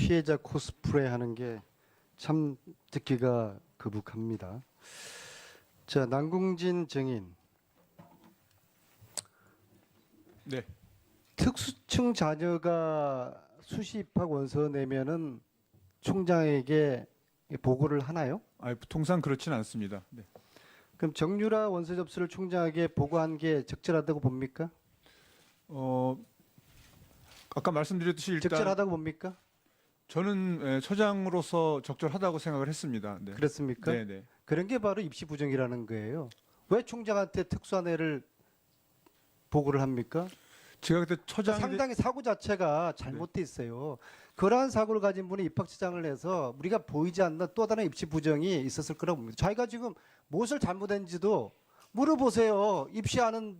피해자 코스프레 하는 게 참 듣기가 거북합니다. 자, 남궁진 증인. 네. 특수층 자녀가 수시입학 원서 내면은 총장에게 보고를 하나요? 통상 그렇지는 않습니다. 네. 그럼 정유라 원서 접수를 총장에게 보고한 게 적절하다고 봅니까? 아까 말씀드렸듯이 일단 적절하다고 봅니까? 저는 처장으로서 적절하다고 생각을 했습니다. 네. 그렇습니까? 네, 네. 그런 게 바로 입시 부정이라는 거예요. 왜 총장한테 특수한 애를 보고를 합니까? 제가 그때 처장이 상당히 사고 자체가 잘못돼 있어요. 그러한 사고를 가진 분이 입학처장을 해서 우리가 보이지 않는 또 다른 입시 부정이 있었을 거라고 봅니다. 자기가 지금 무엇을 잘못했는지도 물어보세요. 입시하는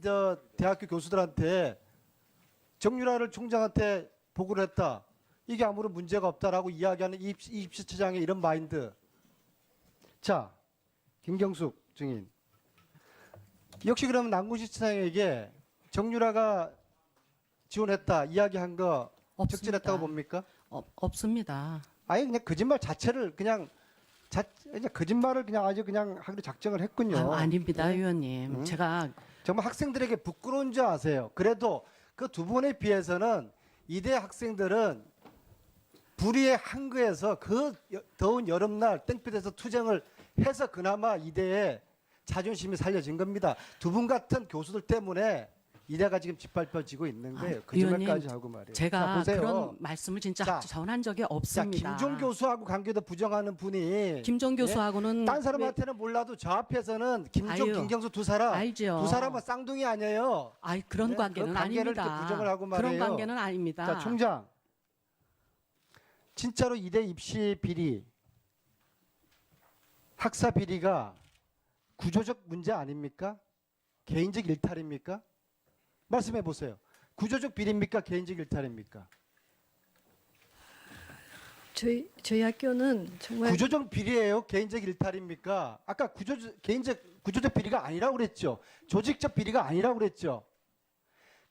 대학교 교수들한테 정유라를 총장한테 보고를 했다. 이게 아무런 문제가 없다라고 이야기하는 입시처장의 이런 마인드. 자, 김경숙 증인. 역시 그러면 남궁진 처장에게 정유라가 지원했다 이야기한 거 없습니다. 적절했다고 봅니까? 없습니다. 아예 그냥 거짓말 자체를 그냥 거짓말을 그냥 아주 그냥 하기로 작정을 했군요. 아닙니다, 의원님. 제가 정말 학생들에게 부끄러운 줄 아세요. 그래도 그 두 분에 비해서는 이대 학생들은 불의의 한거에서 그 더운 여름날 땡볕에서 투쟁을 해서 그나마 이대의 자존심이 살려진 겁니다. 두 분 같은 교수들 때문에 이대가 지금 짓밟혀지고 있는 거예요. 거짓말까지 의원님, 하고 말이에요. 제가 자, 보세요. 그런 말씀을 진짜 자, 전한 적이 자, 없습니다. 김종 교수하고 관계도 부정하는 분이 김종 교수하고는 딴 사람한테는 몰라도 저 앞에서는 김종, 아유, 김경수 두 사람 알죠. 두 사람은 쌍둥이 아니에요. 그런 네? 관계는 그런 관계를 아닙니다. 이렇게 부정을 하고 그런 말이에요. 관계는 아닙니다. 자, 총장. 진짜로 이대 입시 비리, 학사 비리가 구조적 문제 아닙니까? 개인적 일탈입니까? 말씀해 보세요. 구조적 비리입니까? 개인적 일탈입니까? 저희 학교는 정말 구조적 비리예요? 개인적 일탈입니까? 아까 구조적 비리가 아니라고 그랬죠. 조직적 비리가 아니라고 그랬죠.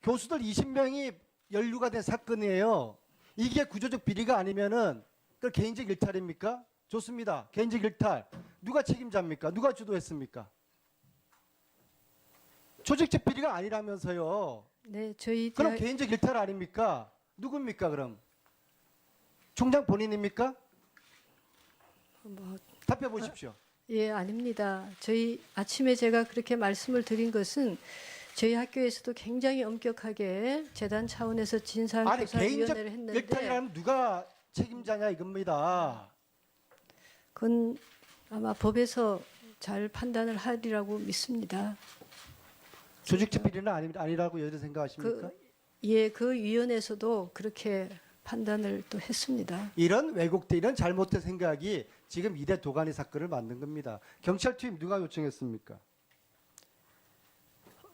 교수들 20명이 연루가 된 사건이에요. 이게 구조적 비리가 아니면은 그 개인적 일탈입니까? 좋습니다. 개인적 일탈. 누가 책임자입니까? 누가 주도했습니까? 조직적 비리가 아니라면서요. 네, 저희 그럼 대학, 개인적 일탈 아닙니까? 누굽니까, 그럼? 총장 본인입니까? 뭐, 답해 보십시오. 예, 아닙니다. 저희 아침에 제가 그렇게 말씀을 드린 것은 저희 학교에서도 굉장히 엄격하게 재단 차원에서 아니, 개인적 진상조사위원회를 했는데 일탈이라면 누가 책임자냐 이겁니다. 그건 아마 법에서 잘 판단을 하리라고 믿습니다. 조직적 비리는 아니라고 여전히 생각하십니까? 그 위원회에서도 그렇게 판단을 또 했습니다. 이런 왜곡된 이런 잘못된 생각이 지금 이대 도가니 사건을 만든 겁니다. 경찰 투입 누가 요청했습니까?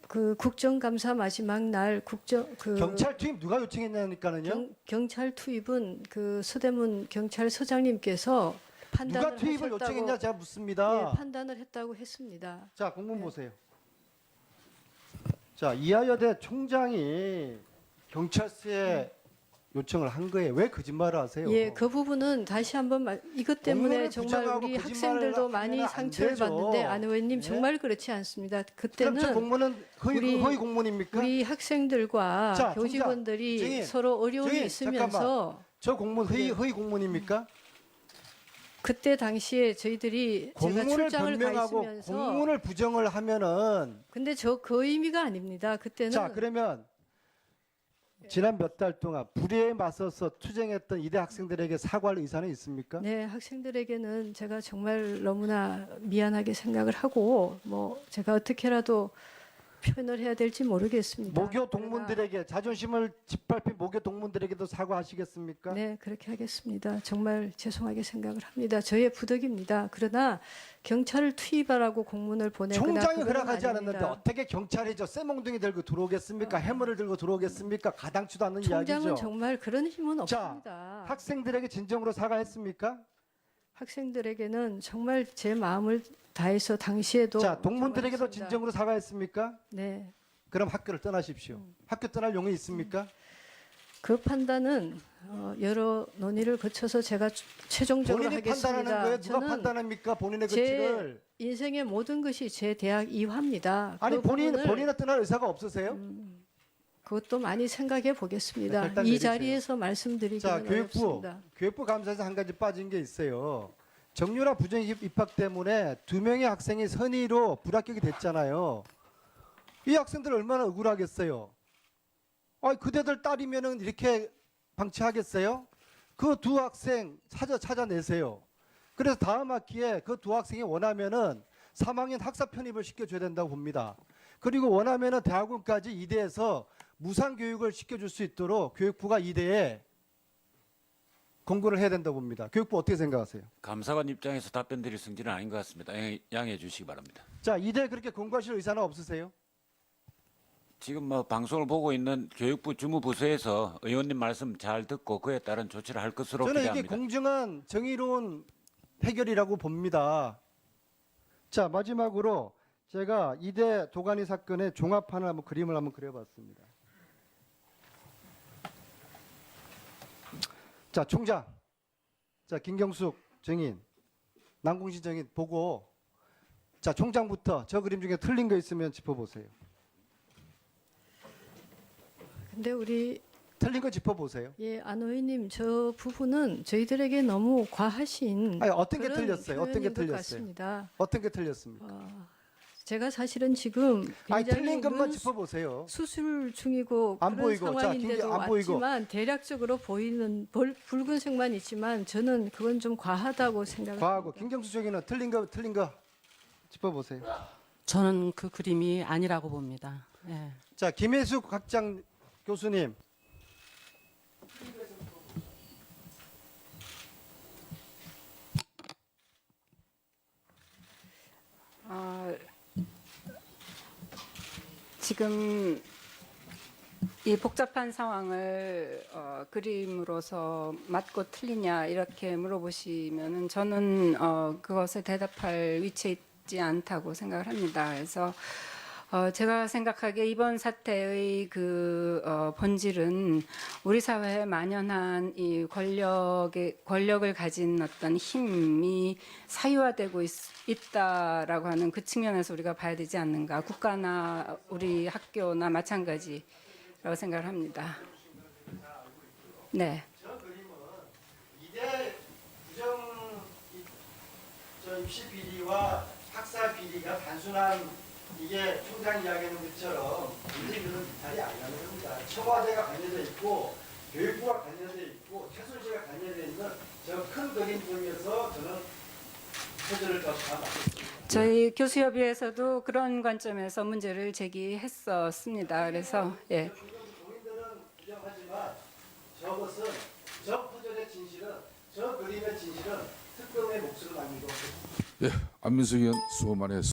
그 국정감사 마지막 날 경찰 투입 누가 요청했냐니까는요. 경찰 투입은 그 서대문 경찰서장님께서 판단을 누가 투입을 하셨다고, 요청했냐 제가 묻습니다. 예, 판단을 했다고 했습니다. 자, 공문 보세요. 자, 이하여대 총장이 경찰서에 요청을 한 거예요. 왜 거짓말을 하세요? 예, 그 부분은 다시 한번 이것 때문에 공문을 정말 부정하고 우리 거짓말을 학생들도 하면 많이 안 상처를 되죠. 받는데 안 의원님 네? 정말 그렇지 않습니다. 그럼 그때는 저 공문은 우리- 허위 공문입니까? 우리 학생들과 자, 교직원들이 증인, 서로 어려움이 증인, 있으면서 저 공문 허위 공문입니까? 그때 당시에 저희들이 제가 공문을 출장을 가 변명하고 있으면서 공문을 부정을 하면은 근데 그 의미가 아닙니다. 그때는 자, 그러면 지난 몇 달 동안 불의에 맞서서 투쟁했던 이대 학생들에게 사과할 의사는 있습니까? 네, 학생들에게는 제가 정말 너무나 미안하게 생각을 하고 뭐 제가 어떻게라도 표현을 해야 될지 모르겠습니다. 모교 동문들에게 자존심을 짓밟힌 모교 동문들에게도 사과하시겠습니까? 네, 그렇게 하겠습니다. 정말 죄송하게 생각을 합니다. 저의 부덕입니다. 그러나 경찰을 투입하라고 공문을 보내거나 총장이 그건 허락하지 아닙니다. 않았는데 어떻게 경찰이 저 쇠몽둥이 들고 들어오겠습니까? 해머를 들고 들어오겠습니까? 가당치도 않는 총장은 이야기죠. 정말 그런 힘은 자, 없습니다. 학생들에게 진정으로 사과했습니까? 학생들에게는 정말 제 마음을 다해서 당시에도 자, 동문들에게도 사과했습니다. 진정으로 사과했습니까? 네. 그럼 학교를 떠나십시오. 학교 떠날 용이 있습니까? 그 판단은 여러 논의를 거쳐서 제가 최종적으로 본인이 하겠습니다. 판단하는 거예요? 누가 저는 판단합니까? 본인의 제 가치를. 인생의 모든 것이 제 대학 이화입니다. 아니 그 본인은 부분을 떠날 의사가 없으세요? 그것도 많이 생각해 보겠습니다. 네, 결단 이 내리세요. 자리에서 말씀드리기는 자, 어렵습니다. 교육부 감사에서 한 가지 빠진 게 있어요. 정유라 부정 입학 때문에 2명의 학생이 선의로 불합격이 됐잖아요. 이 학생들 얼마나 억울하겠어요. 그대들 딸이면은 이렇게 방치하겠어요? 그 두 학생 찾아내세요. 그래서 다음 학기에 그 두 학생이 원하면은 3학년 학사 편입을 시켜줘야 된다고 봅니다. 그리고 원하면은 대학원까지 이대에서 무상 교육을 시켜줄 수 있도록 교육부가 이대에 공고를 해야 된다고 봅니다. 교육부 어떻게 생각하세요? 감사관 입장에서 답변 드릴 성질은 아닌 것 같습니다. 양해해 주시기 바랍니다. 자, 이대에 그렇게 공고하실 의사는 없으세요? 지금 뭐 방송을 보고 있는 교육부 주무부서에서 의원님 말씀 잘 듣고 그에 따른 조치를 할 것으로 저는 이게 기대합니다. 공정한 정의로운 해결이라고 봅니다. 자, 마지막으로 제가 이대 도가니 사건의 종합판을 한번 그림을 한번 그려봤습니다. 자, 총장, 자 김경숙 증인, 남궁신 증인 보고, 자 총장부터 저 그림 중에 틀린 거 있으면 짚어보세요. 근데 우리 틀린 거 짚어보세요. 안 의원님 저 부분은 저희들에게 너무 과하신 아니, 어떤 게 그런 틀렸어요? 어떤 게 표현인 것 틀렸어요? 같습니다. 어떤 게 틀렸습니까? 제가 사실은 지금 아니, 굉장히 틀린 것만 눈 짚어보세요. 수술 중이고 안 그런 보이고, 자, 상황인데도 안 보이고. 왔지만 대략적으로 보이는 붉은색만 있지만 저는 그건 좀 과하다고 생각합니다. 과하고 김경수 증인은 틀린 거 짚어보세요. 저는 그 그림이 아니라고 봅니다. 예. 자, 김혜숙 학장 교수님. 지금 이 복잡한 상황을 그림으로서 맞고 틀리냐 이렇게 물어보시면은 저는 그것에 대답할 위치에 있지 않다고 생각을 합니다. 그래서 제가 생각하기에 이번 사태의 그 본질은 우리 사회에 만연한 이 권력을 가진 어떤 힘이 사유화되고 있다라고 하는 그 측면에서 우리가 봐야 되지 않는가. 국가나 우리 학교나 마찬가지라고 생각을 합니다. 네. 저 그림은 이대 부정 입시 비리와 학사 비리가 단순한 이게 총장 이야기하는 것처럼 문제는 비탈이 아니라는 겁니다. 청와대가 관여되어 있고 교육부가 관여되어 있고 최순실가 관여되어 있는 저 큰 그림 중에서 저는 표절을 더 맞겠습니다. 저희 교수협의회에서도 그런 관점에서 문제를 제기했었습니다. 그래서 예. 국민들은 부정하지만 저것은 저 표절의 진실은 저 그림의 진실은 특검의 몫을 남기고 안민석 의원 수고 많이 했습니다.